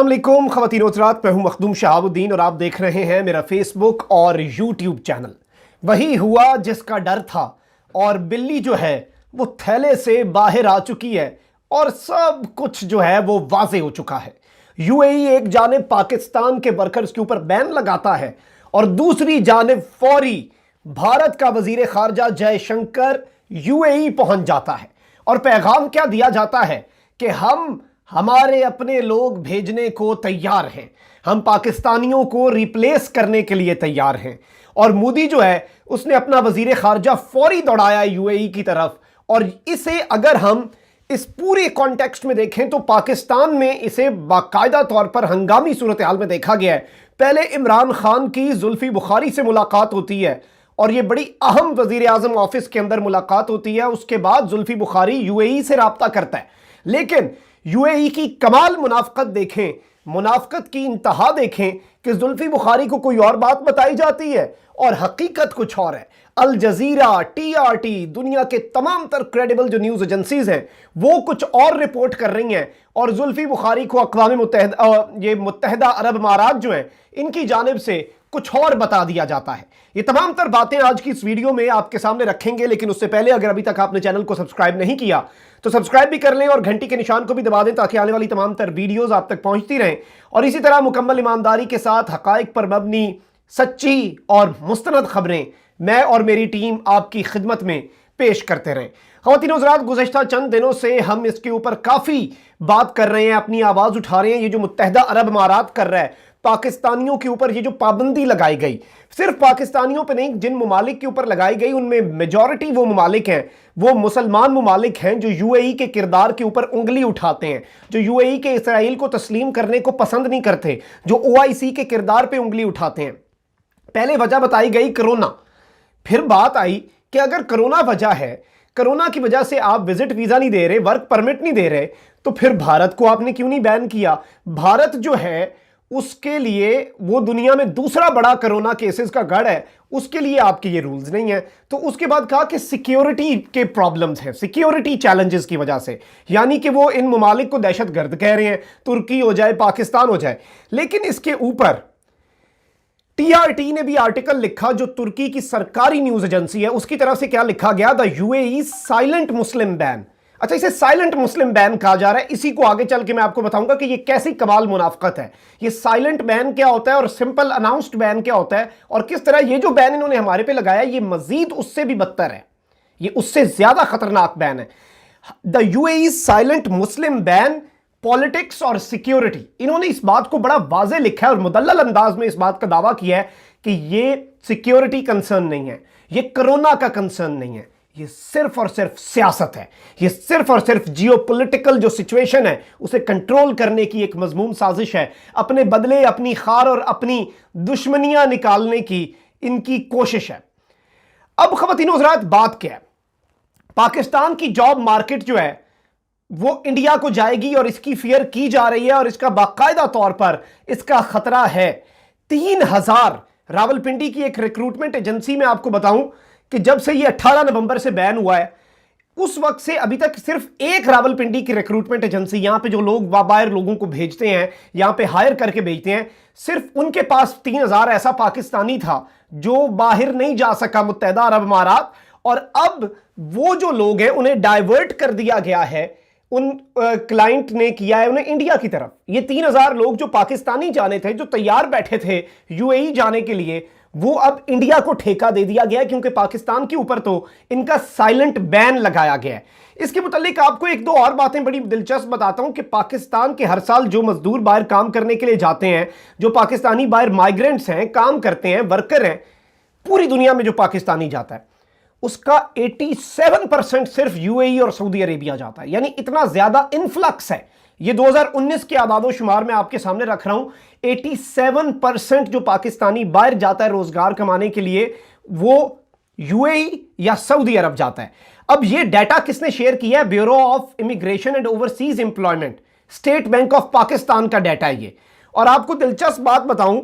अस्सलामुअलैकुम ख़वातीन हज़रात, मैं हूं मखदूम शहाबुद्दीन और आप देख रहे हैं मेरा फेसबुक और यूट्यूब चैनल। वही हुआ जिसका डर था और बिल्ली जो है वो थैले से बाहर आ चुकी है और सब कुछ जो है वो वाज़े हो चुका है। यूएई एक जानिब पाकिस्तान के वर्कर्स के ऊपर बैन लगाता है और दूसरी जानिब फौरी भारत का वजीर खारजा जयशंकर यूएई पहुंच जाता है और पैगाम क्या दिया जाता है कि हम हमारे अपने लोग भेजने को तैयार हैं, हम पाकिस्तानियों को रिप्लेस करने के लिए तैयार हैं। और मोदी जो है उसने अपना वजीर खारजा फौरी दौड़ाया यूएई की तरफ। और इसे अगर हम इस पूरे कॉन्टेक्स्ट में देखें तो पाकिस्तान में इसे बाकायदा तौर पर हंगामी सूरत हाल में देखा गया है। पहले इमरान खान की जुल्फी बुखारी से मुलाकात होती है और यह बड़ी अहम वजीर आजम ऑफिस के अंदर मुलाकात होती है। उसके बाद जुल्फी बुखारी यूएई से राब्ता करता है, लेकिन यूएई की कमाल मुनाफकत देखें, मुनाफकत की इंतहा देखें कि जुल्फी बुखारी को कोई और बात बताई जाती है और हकीकत कुछ और है। अल जजीरा, टीआरटी, दुनिया के तमाम तर क्रेडिबल जो न्यूज़ एजेंसीज हैं वो कुछ और रिपोर्ट कर रही हैं और जुल्फी बुखारी को अक़वाम मुत्तहिदा अरब अमारात जो हैं इनकी जानिब से कुछ और बता दिया जाता है। ये तमाम तर बातें आज की इस वीडियो में आपके सामने रखेंगे, लेकिन उससे पहले अगर अभी तक आपने चैनल को सब्सक्राइब नहीं किया तो सब्सक्राइब भी कर लें और घंटी के निशान को भी दबा दें ताकि आने वाली तमाम तर वीडियोस आप तक पहुंचती रहें। और इसी तरह मुकम्मल ईमानदारी के साथ हकाइक पर मबनी सच्ची और मुस्तनद खबरें मैं और मेरी टीम आपकी खिदमत में पेश करते रहें। ख़वातीन हज़रात, गुज़श्ता चंद दिनों से हम इसके ऊपर काफ़ी बात कर रहे हैं, अपनी आवाज़ उठा रहे हैं। ये जो मुत्तहिदा अरब अमारात कर रहा है पाकिस्तानियों के ऊपर, ये जो पाबंदी लगाई गई सिर्फ पाकिस्तानियों पे नहीं, जिन ममालिक के ऊपर लगाई गई उनमें मेजॉरिटी वो ममालिक हैं, वो मुसलमान ममालिक हैं जो यूएई के किरदार के ऊपर उंगली उठाते हैं, जो यूएई के इसराइल को तस्लीम करने को पसंद नहीं करते, जो ओआईसी के किरदार पे उंगली उठाते हैं। पहले वजह बताई गई कोरोना, फिर बात आई कि अगर कोरोना वजह है, कोरोना की वजह से आप विजिट वीजा नहीं दे रहे, वर्क परमिट नहीं दे रहे, तो फिर भारत को आपने क्यों नहीं बैन किया? भारत जो है उसके लिए वो दुनिया में दूसरा बड़ा कोरोना केसेस का गढ़ है, उसके लिए आपके ये रूल्स नहीं है। तो उसके बाद कहा कि सिक्योरिटी के प्रॉब्लम्स हैं, सिक्योरिटी चैलेंजेस की वजह से, यानी कि वो इन ममालिक को दहशतगर्द कह रहे हैं, तुर्की हो जाए, पाकिस्तान हो जाए। लेकिन इसके ऊपर टीआरटी ने भी आर्टिकल लिखा, जो तुर्की की सरकारी न्यूज एजेंसी है, उसकी तरफ से क्या लिखा गया? The UAE silent Muslim ban. अच्छा, इसे साइलेंट मुस्लिम बैन कहा जा रहा है। इसी को आगे चल के मैं आपको बताऊंगा कि ये कैसी कमाल मुनाफकत है। ये साइलेंट बैन क्या होता है और सिंपल अनाउंस्ड बैन क्या होता है, और किस तरह ये जो बैन इन्होंने हमारे पे लगाया ये मजीद उससे भी बदतर है, ये उससे ज्यादा खतरनाक बैन है। The UAE silent Muslim ban, politics और सिक्योरिटी। इन्होंने इस बात को बड़ा वाज़े लिखा है और मुदल्लल अंदाज में इस बात का दावा किया है कि ये सिक्योरिटी कंसर्न नहीं है, ये कोरोना का कंसर्न नहीं है, ये सिर्फ और सिर्फ सियासत है, ये सिर्फ और सिर्फ जियोपॉलिटिकल जो सिचुएशन है उसे कंट्रोल करने की एक मजमूम साजिश है। अपने बदले अपनी खार और अपनी दुश्मनियां निकालने की इनकी कोशिश है। अब ख़वातीन हज़रात, बात क्या है? पाकिस्तान की जॉब मार्केट जो है वो इंडिया को जाएगी और इसकी फियर की जा रही है और इसका बाकायदा तौर पर इसका खतरा है। 3000 रावलपिंडी की एक रिक्रूटमेंट एजेंसी में आपको बताऊं कि जब से ये 18 नवंबर से बैन हुआ है उस वक्त से अभी तक सिर्फ एक रावलपिंडी की रिक्रूटमेंट एजेंसी, यहां पे जो लोग बाहर लोगों को भेजते हैं, यहां पे हायर करके भेजते हैं, सिर्फ उनके पास 3000 ऐसा पाकिस्तानी था जो बाहर नहीं जा सका मुत्तहिदा अरब अमारात। और अब वो जो लोग हैं उन्हें डाइवर्ट कर दिया गया है, उन क्लाइंट ने किया है उन्हें इंडिया की तरफ। ये 3000 लोग जो पाकिस्तानी जाने थे, जो तैयार बैठे थे यूएई जाने के लिए, वो अब इंडिया को ठेका दे दिया गया है, क्योंकि पाकिस्तान के ऊपर तो इनका साइलेंट बैन लगाया गया है। इसके मुतालिक आपको एक दो और बातें बड़ी दिलचस्प बताता हूं कि पाकिस्तान के हर साल जो मजदूर बाहर काम करने के लिए जाते हैं, जो पाकिस्तानी बाहर माइग्रेंट्स हैं, काम करते हैं, वर्कर हैं, पूरी दुनिया में जो पाकिस्तानी जाता है उसका 87% सिर्फ यूएई और सऊदी अरेबिया जाता है। यानी इतना ज्यादा इनफ्लक्स है। ये 2019 के आदादो शुमार में आपके सामने रख रहा हूं। 87% जो पाकिस्तानी बाहर जाता है रोजगार कमाने के लिए, वो यूएई या सऊदी अरब जाता है। अब ये डाटा किसने शेयर किया है? Bureau of immigration and overseas employment, state bank of Pakistan का डाटा है ये। और आपको दिलचस्प बात बताऊं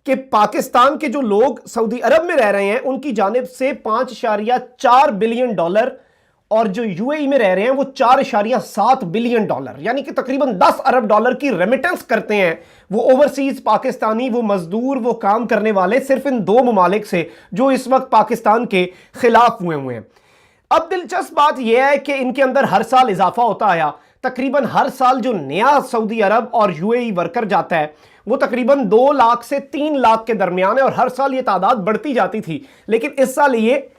कि पाकिस्तान के जो लोग सऊदी अरब में रह रहे हैं उनकी जानिब से $5.4 बिलियन और जो यूएई में रह रहे हैं वो 4.7 बिलियन डॉलर यानी कि तकरीबन 10 अरब डॉलर की रेमिटेंस करते हैं वो ओवरसीज पाकिस्तानी, वो मजदूर, वो काम करने वाले, सिर्फ इन दो ममालिक से जो इस वक्त पाकिस्तान के खिलाफ हुए हैं। अब दिलचस्प बात यह है कि इनके अंदर हर साल इजाफा होता आया। तकरीबन हर साल जो नया सऊदी अरब और यूएई वर्कर जाता है वो तकरीबन 2 लाख से 3 लाख के दरमियान है और हर साल ये तादाद बढ़ती जाती थी, लेकिन इस साल ये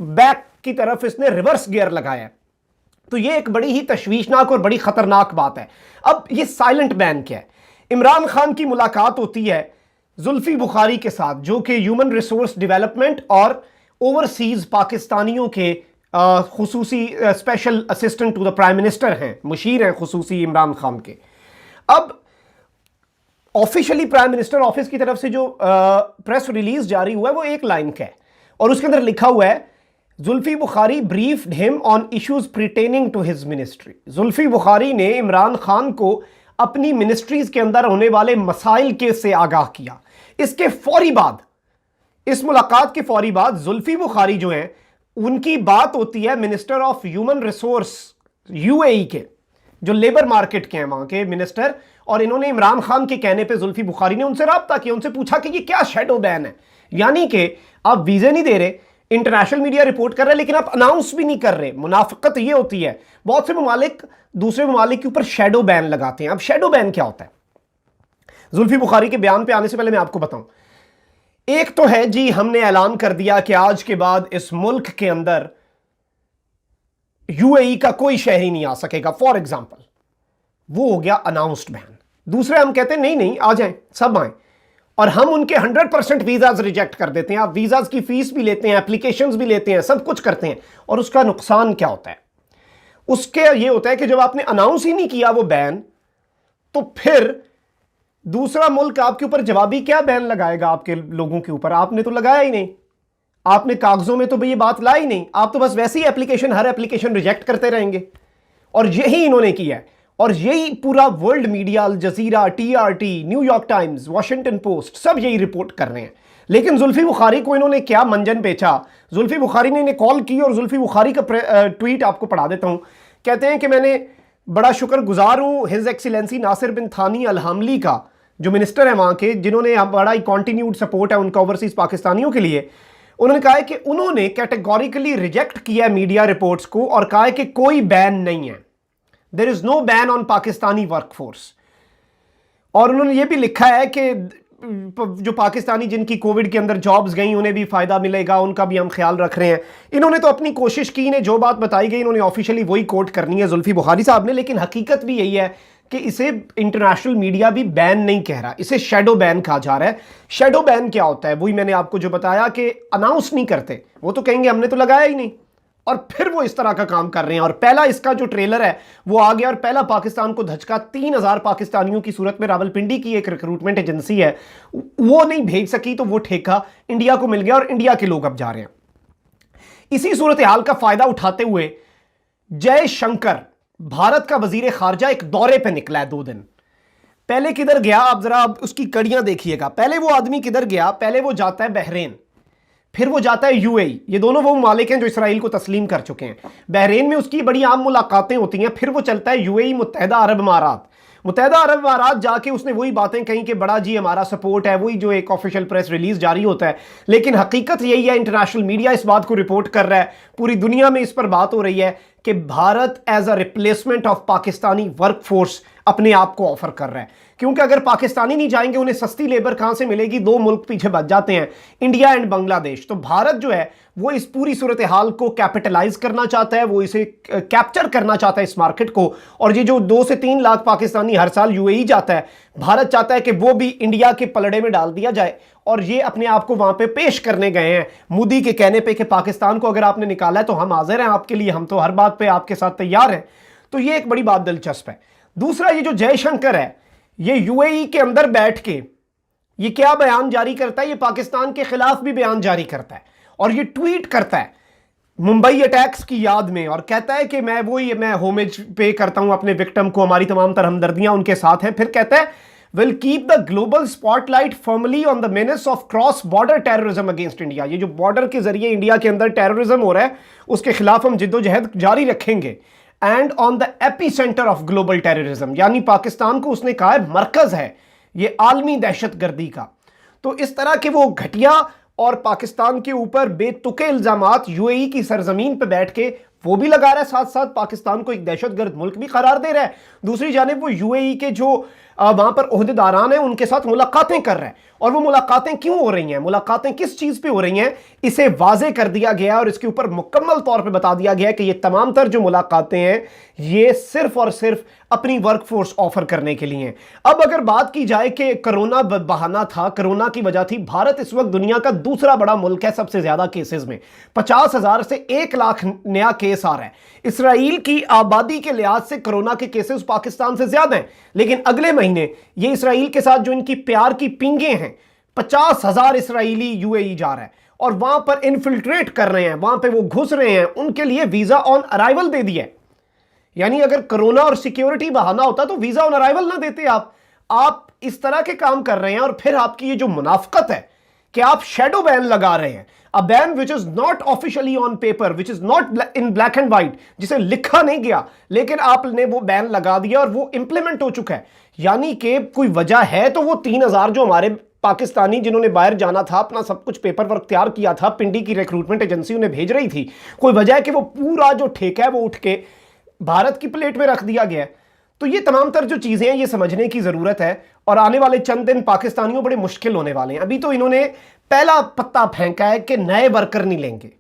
बैक की तरफ इसने रिवर्स गियर लगाया है। तो ये एक बड़ी ही तशवीशनाक और बड़ी खतरनाक बात है। अब ये साइलेंट बैन क्या है? इमरान खान की मुलाकात होती है जुल्फी बुखारी के साथ जो कि ह्यूमन रिसोर्स डेवलपमेंट और ओवरसीज पाकिस्तानियों के खुसूसी special assistant to the prime minister हैं, मुशीर हैं खुसूसी इमरान खान के। अब ऑफिशियली प्राइम मिनिस्टर ऑफिस की तरफ से जो प्रेस रिलीज जारी हुआ है वो एक लाइन का है और उसके अंदर लिखा हुआ है Zulfi Bukhari briefed him on issues pertaining to his ministry. Zulfi Bukhari ने इमरान खान को अपनी मिनिस्ट्रीज के अंदर होने वाले मसाइल के से आगाह किया। इसके फौरी बाद, इस मुलाकात के फौरी बाद जुल्फी बुखारी जो हैं उनकी बात होती है minister of human resource UAE के, जो लेबर मार्केट के हैं वहां के मिनिस्टर, और इन्होंने इमरान खान के कहने पे जुल्फी बुखारी ने उनसे राब्ता किया, उनसे पूछा कि ये क्या शैडो बैन है, यानी कि आप वीजे नहीं दे रहे, इंटरनेशनल मीडिया रिपोर्ट कर रहे हैं लेकिन आप अनाउंस भी नहीं कर रहे। मुनाफिकत ये होती है, बहुत से ममालिक दूसरे ममालिक के ऊपर शैडो बैन लगाते हैं। अब शैडो बैन क्या होता है? जुल्फी बुखारी के बयान पे आने से पहले मैं आपको बताऊं, एक तो है जी हमने ऐलान कर दिया कि आज के बाद इस मुल्क के अंदर यूएई का कोई शहरी नहीं आ सकेगा, फॉर एग्जाम्पल, वो हो गया अनाउंस्ड बैन। दूसरे हम कहते हैं नहीं नहीं आ जाएं, सब आए, और हम उनके 100% वीजाज रिजेक्ट कर देते हैं। आप वीजाज की फीस भी लेते हैं, एप्लीकेशंस भी लेते हैं, सब कुछ करते हैं, और उसका नुकसान क्या होता है? उसके ये होता है कि जब आपने अनाउंस ही नहीं किया वो बैन, तो फिर दूसरा मुल्क आपके ऊपर जवाबी क्या बैन लगाएगा आपके लोगों के ऊपर? आपने तो लगाया ही नहीं, आपने कागजों में तो ये बात लाई नहीं, आप तो बस वैसे ही एप्लीकेशन, हर एप्लीकेशन रिजेक्ट करते रहेंगे। और यही इन्होंने किया है, और यही पूरा world media, Al Jazeera, TRT, New York Times, Washington Post, सब यही रिपोर्ट कर रहे हैं। लेकिन जुल्फी बुखारी को इन्होंने क्या मंजन बेचा? जुल्फी बुखारी ने इन्हें कॉल की, और जुल्फी बुखारी का ट्वीट आपको पढ़ा देता हूं। कहते हैं कि मैंने बड़ा शुक्रगुजार हूं हिज एक्सीलेंसी नासिर बिन थानी अल हमली का, जो मिनिस्टर है वहां के, जिन्होंने बड़ा ही कॉन्टिन्यूड सपोर्ट है उनका ओवरसीज पाकिस्तानियों के लिए। उन्होंने कहा है कि उन्होंने कैटेगोरिकली रिजेक्ट किया मीडिया रिपोर्ट्स को और कहा है कि कोई बैन नहीं है, there is no ban on Pakistani workforce. और उन्होंने ये भी लिखा है कि जो पाकिस्तानी जिनकी कोविड के अंदर जॉब्स गई उन्हें भी फायदा मिलेगा, उनका भी हम ख्याल रख रहे हैं। इन्होंने तो अपनी कोशिश की, इन्हें जो बात बताई गई इन्होंने ऑफिशियली वही कोट करनी है जुल्फी बुखारी साहब ने, लेकिन हकीकत भी यही है कि इसे इंटरनेशनल मीडिया भी बैन नहीं कह रहा, इसे शैडो बैन कहा जा रहा है। शैडो बैन क्या होता है? वही मैंने आपको जो बताया कि अनाउंस नहीं करते, वो तो कहेंगे हमने तो लगाया ही नहीं, और फिर वो इस तरह का काम कर रहे हैं। और पहला इसका जो ट्रेलर है वो आ गया, और पहला पाकिस्तान को धचका 3000 पाकिस्तानियों की सूरत में रावलपिंडी की एक रिक्रूटमेंट एजेंसी है वो नहीं भेज सकी, तो वो ठेका इंडिया को मिल गया और इंडिया के लोग अब जा रहे हैं। इसी सूरत हाल का फायदा उठाते हुए जयशंकर, भारत का वजीर खारजा, एक दौरे पे निकला है 2 दिन पहले। किधर गया आप जरा उसकी कड़ियां देखिएगा। पहले वो आदमी किधर गया? पहले वो जाता है बहरेन, फिर वो जाता है यूएई। ये दोनों वो मालिक हैं जो इसराइल को तस्लीम कर चुके हैं। बहरेन में उसकी बड़ी आम मुलाकातें होती हैं, फिर वो चलता है यूएई, मुत्तहदा अरब अमारात। मुत्तहदा अरब अमारात जाके उसने वही बातें कही कि बड़ा जी हमारा सपोर्ट है, वही जो एक ऑफिशियल प्रेस रिलीज जारी होता है। लेकिन हकीकत यही है, इंटरनेशनल मीडिया इस बात को रिपोर्ट कर रहा है, पूरी दुनिया में इस पर बात हो रही है कि Bharat as a replacement of Pakistani workforce अपने आप को ऑफर कर रहा है। क्योंकि अगर पाकिस्तानी नहीं जाएंगे उन्हें सस्ती लेबर कहां से मिलेगी? 2 मुल्क पीछे बच जाते हैं, इंडिया एंड बांग्लादेश। तो भारत जो है वो इस पूरी सूरत हाल को कैपिटलाइज करना चाहता है, वो इसे कैप्चर करना चाहता है इस मार्केट को। और ये जो 2 से 3 लाख पाकिस्तानी हर साल यूएई जाता है, भारत चाहता है कि वो भी इंडिया के पलड़े में डाल दिया जाए। और ये अपने आप को वहां पे पेश करने गए हैं मोदी के कहने पे कि पाकिस्तान को अगर आपने निकाला है तो हम हाजिर हैं आपके लिए, हम तो हर बात पे आपके साथ तैयार हैं। तो ये एक बड़ी बात दिलचस्प है। दूसरा, ये जो जयशंकर है ये यूएई के अंदर बैठ के ये क्या बयान जारी करता है? ये पाकिस्तान के खिलाफ भी बयान जारी करता है, और ये ट्वीट करता है मुंबई अटैक्स की याद में, और कहता है कि मैं होमेज पे करता हूं अपने विक्टिम को, हमारी तमाम तरह हमदर्दियां उनके साथ हैं। फिर कहता है will keep the global spotlight firmly on the menace of cross-border terrorism against India। ये जो बॉर्डर के जरिए इंडिया के अंदर टेररिज्म हो रहा है उसके खिलाफ हम जिद्दोजहद जारी रखेंगे। And on the epicentre of global terrorism, यानी पाकिस्तान को उसने कहा है मरकज है ये आलमी दहशतगर्दी का। तो इस तरह के वो घटिया और पाकिस्तान के ऊपर बेतुके इल्जामात यूएई की सरजमीन पर बैठ के वो भी लगा रहा है, साथ साथ पाकिस्तान को एक दहशतगर्द मुल्क भी करार दे रहा है। दूसरी जानिब वो यूएई के जो वहां पर ओहदेदारान हैं उनके साथ मुलाकातें कर रहा है। और वो मुलाकातें क्यों हो रही हैं, मुलाकातें किस चीज पे हो रही हैं, इसे वाजे कर दिया गया और इसके ऊपर मुकम्मल तौर पे बता दिया गया कि ये तमाम तर जो मुलाकातें हैं ये सिर्फ और सिर्फ अपनी वर्कफोर्स ऑफर करने के लिए हैं। अब अगर बात की जाए कि कोरोना बहाना था, कोरोना की वजह थी, भारत इस वक्त दुनिया का दूसरा बड़ा मुल्क है सबसे ज्यादा केसेस में, 50,000 से 1 लाख नया केस आ रहा है। इसराइल की आबादी के लिहाज से कोरोना के केसेस पाकिस्तान से ज्यादा हैं, लेकिन अगले महीने ये इसराइल के साथ जो इनकी प्यार की पिंगे हैं, 50,000 इसराइली यूएई जा रहा है और वहां पर इन्फिल्ट्रेट कर रहे हैं, वहां पे वो घुस रहे हैं, उनके लिए वीजा ऑन अराइवल दे दिया है। यानी अगर कोरोना और सिक्योरिटी बहाना होता तो वीजा ऑन अराइवल ना देते आप इस तरह के काम कर रहे हैं। और फिर आपकी ये जो मुनाफकत है कि आप शेडो बैन लगा रहे हैं, a ban which is not officially on paper, which is not in black and white, जिसे लिखा नहीं गया, लेकिन आपने वो बैन लगा दिया और वो इंप्लीमेंट हो चुका है। यानी कि कोई वजह है तो वो 3,000 जो हमारे पाकिस्तानी जिन्होंने बाहर जाना था, अपना सब कुछ पेपर वर्क तैयार किया था, पिंडी की रिक्रूटमेंट एजेंसी उन्हें भेज रही थी, कोई वजह है कि वो पूरा जो ठेका है वो उठ के भारत की प्लेट में रख दिया गया है। तो ये तमाम तर जो चीजें हैं ये समझने की जरूरत है और आने वाले चंद दिन पाकिस्तानियों बड़े मुश्किल होने वाले हैं। अभी तो इन्होंने पहला पत्ता फेंका है कि नए वर्कर नहीं लेंगे।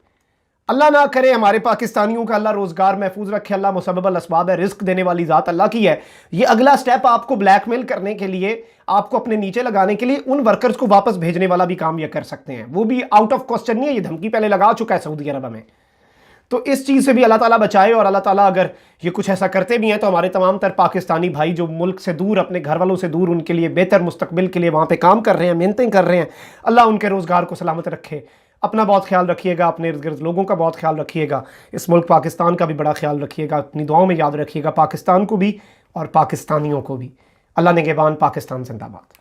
अल्लाह ना करे हमारे पाकिस्तानियों का अल्लाह रोजगार महफूज रखे, अल्लाह मुसब्बल असबाब है, रिस्क देने वाली जात अल्लाह की है। ये अगला स्टेप आपको ब्लैकमेल करने के लिए, आपको अपने नीचे लगाने के लिए उन वर्कर्स को वापस भेजने वाला भी काम ये कर सकते हैं, वो भी आउट ऑफ क्वेश्चन नहीं है। ये धमकी पहले लगा चुका है सऊदी अरब में। तो इस चीज़ से भी अल्लाह ताला बचाए और अल्लाह ताला अगर ये कुछ ऐसा करते भी हैं तो हमारे तमाम तर पाकिस्तानी भाई जो मुल्क से दूर, अपने घर वालों से दूर, उनके लिए बेहतर मुस्तकबिल के लिए वहाँ पे काम कर रहे हैं, मेहनतें कर रहे हैं, अल्लाह उनके रोज़गार को सलामत रखे। अपना बहुत ख्याल रखिएगा, अपने इर्द गिर्द लोगों का बहुत ख्याल रखिएगा, इस मुल्क पाकिस्तान का भी बड़ा ख्याल रखिएगा, अपनी दुआओं में याद रखिएगा पाकिस्तान को भी और पाकिस्तानियों को भी। अल्लाह निगहबान, पाकिस्तान जिंदाबाद।